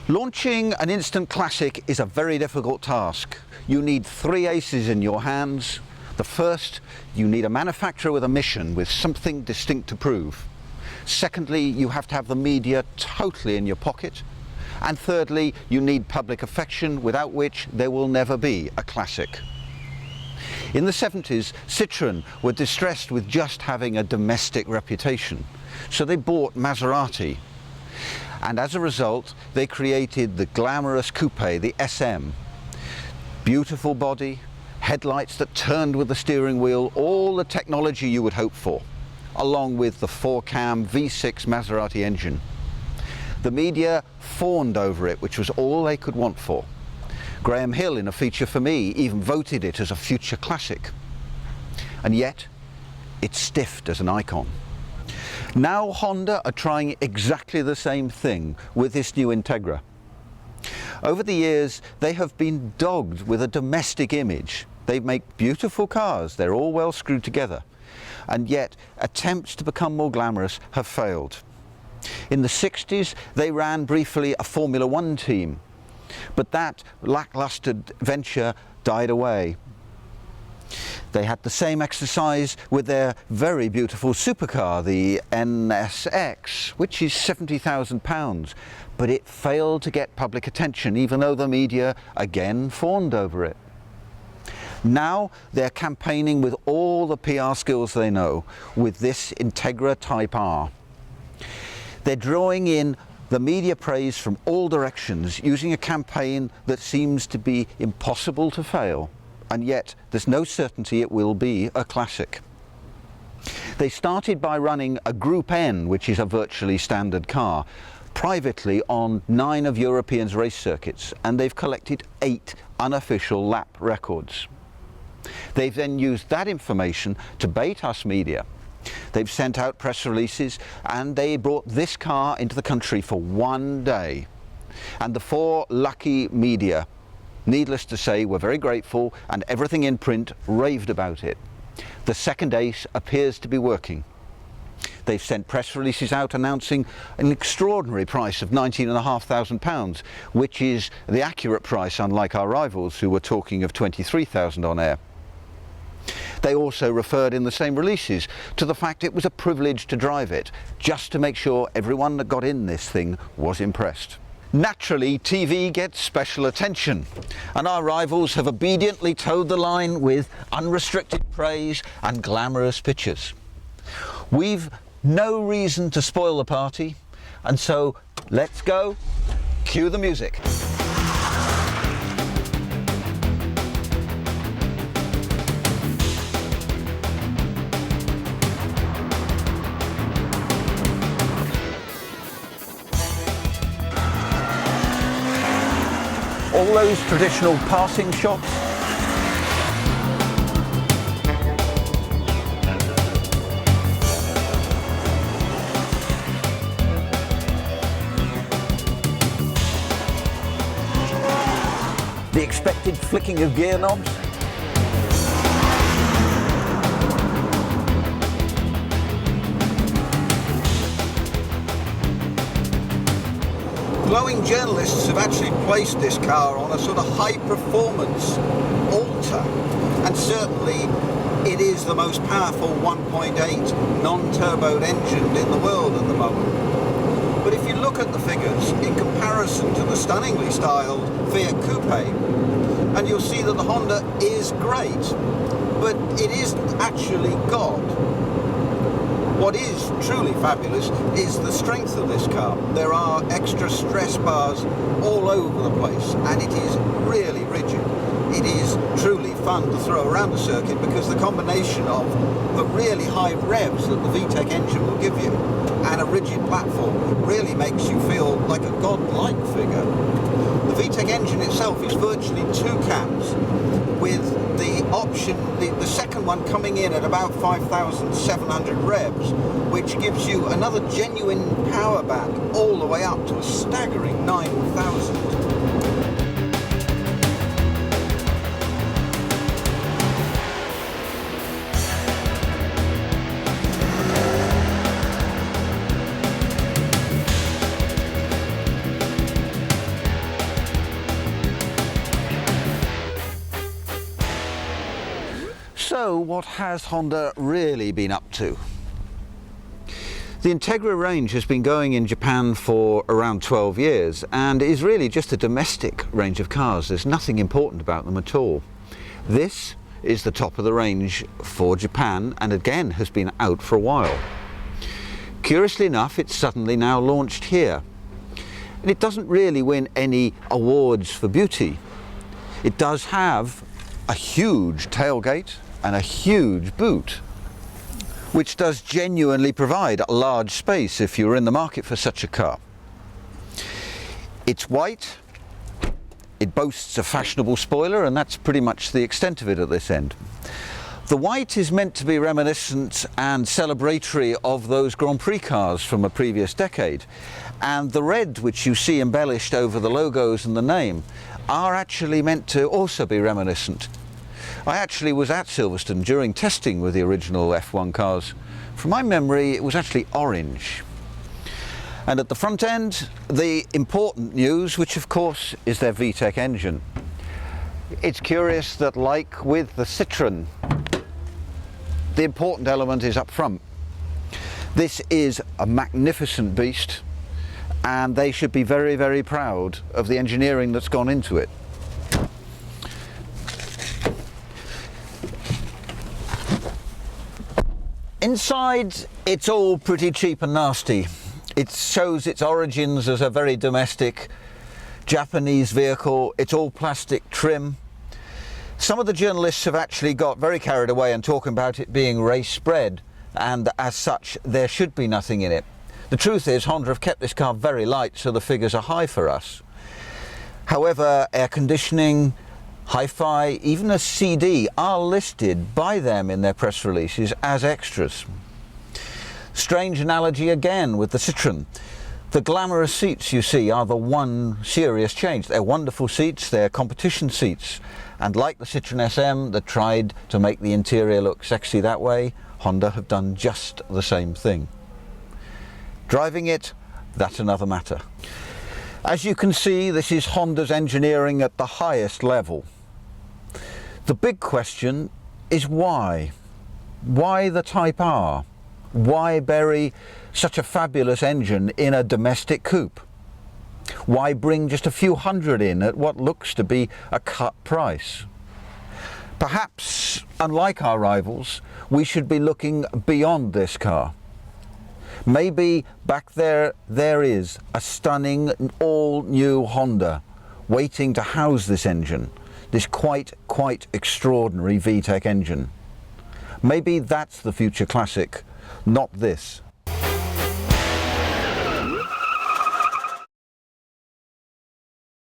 Launching an instant classic is a very difficult task. You need three aces in your hands. The first, you need a manufacturer with a mission, with something distinct to prove. Secondly, you have to have the media totally in your pocket. And thirdly, you need public affection, without which there will never be a classic. In the 70s, Citroën were distressed with just having a domestic reputation, so they bought Maserati. And as a result, they created the glamorous coupe, the SM. Beautiful body, headlights that turned with the steering wheel, all the technology you would hope for, along with the 4-cam V6 Maserati engine. The media fawned over it, which was all they could want for. Graham Hill, in a feature for me, even voted it as a future classic. And yet, it stiffed as an icon. Now Honda are trying exactly the same thing with this new Integra. Over the years, they have been dogged with a domestic image. They make beautiful cars, they're all well screwed together, and yet attempts to become more glamorous have failed. In the 60s, they ran briefly a Formula One team, but that lackluster venture died away. They had the same exercise with their very beautiful supercar, the NSX, which is £70,000, but it failed to get public attention, even though the media again fawned over it. Now they're campaigning with all the PR skills they know with this Integra Type R. They're drawing in the media praise from all directions, using a campaign that seems to be impossible to fail. And yet there's no certainty it will be a classic. They started by running a Group N, which is a virtually standard car, privately on 9 of Europe's race circuits, and they've collected 8 unofficial lap records. They've then used that information to bait us media. They've sent out press releases, and they brought this car into the country for one day. And the 4 lucky media, needless to say, we're very grateful, and everything in print raved about it. The second ace appears to be working. They've sent press releases out announcing an extraordinary price of £19,500, which is the accurate price, unlike our rivals who were talking of £23,000 on air. They also referred in the same releases to the fact it was a privilege to drive it, just to make sure everyone that got in this thing was impressed. Naturally, TV gets special attention, and our rivals have obediently towed the line with unrestricted praise and glamorous pictures. We've no reason to spoil the party, and so let's go. Cue the music. All those traditional passing shots. The expected flicking of gear knobs. Glowing journalists have actually placed this car on a sort of high-performance altar, and certainly it is the most powerful 1.8 non-turboed engine in the world at the moment. But if you look at the figures in comparison to the stunningly styled Fiat Coupe, and you'll see that the Honda is great, but it isn't actually God. What is truly fabulous is the strength of this car. There are extra stress bars all over the place, and it is really rigid. It is truly fun to throw around the circuit because the combination of the really high revs that the VTEC engine will give you and a rigid platform really makes you feel like a godlike figure. The VTEC engine itself is virtually 2 cams, with the option, the second one coming in at about 5,700 revs, which gives you another genuine power back all the way up to a staggering 9,000. So what has Honda really been up to? The Integra range has been going in Japan for around 12 years and is really just a domestic range of cars. There's nothing important about them at all. This is the top of the range for Japan and again has been out for a while. Curiously enough, it's suddenly now launched here. And it doesn't really win any awards for beauty. It does have a huge tailgate and a huge boot, which does genuinely provide a large space if you're in the market for such a car. It's white, it boasts a fashionable spoiler, and that's pretty much the extent of it at this end. The white is meant to be reminiscent and celebratory of those Grand Prix cars from a previous decade, and the red, which you see embellished over the logos and the name, are actually meant to also be reminiscent. I actually was at Silverstone during testing with the original F1 cars. From my memory, it was actually orange. And at the front end, the important news, which of course is their VTEC engine. It's curious that, like with the Citroën, the important element is up front. This is a magnificent beast, and they should be very, very proud of the engineering that's gone into it. Inside, it's all pretty cheap and nasty. It shows its origins as a very domestic Japanese vehicle. It's all plastic trim. Some of the journalists have actually got very carried away and talking about it being race bred, and as such there should be nothing in it. The truth is, Honda have kept this car very light, so the figures are high for us. However, air conditioning, hi-fi, even a CD are listed by them in their press releases as extras. Strange analogy again with the Citroën. The glamorous seats you see are the one serious change. They're wonderful seats, they're competition seats, and like the Citroën SM that tried to make the interior look sexy that way, Honda have done just the same thing. Driving it, that's another matter. As you can see, this is Honda's engineering at the highest level. The big question is why? Why the Type R? Why bury such a fabulous engine in a domestic coupe? Why bring just a few hundred in at what looks to be a cut price? Perhaps, unlike our rivals, we should be looking beyond this car. Maybe back there is a stunning all-new Honda waiting to house this engine, this quite extraordinary VTEC engine. Maybe that's the future classic, not this.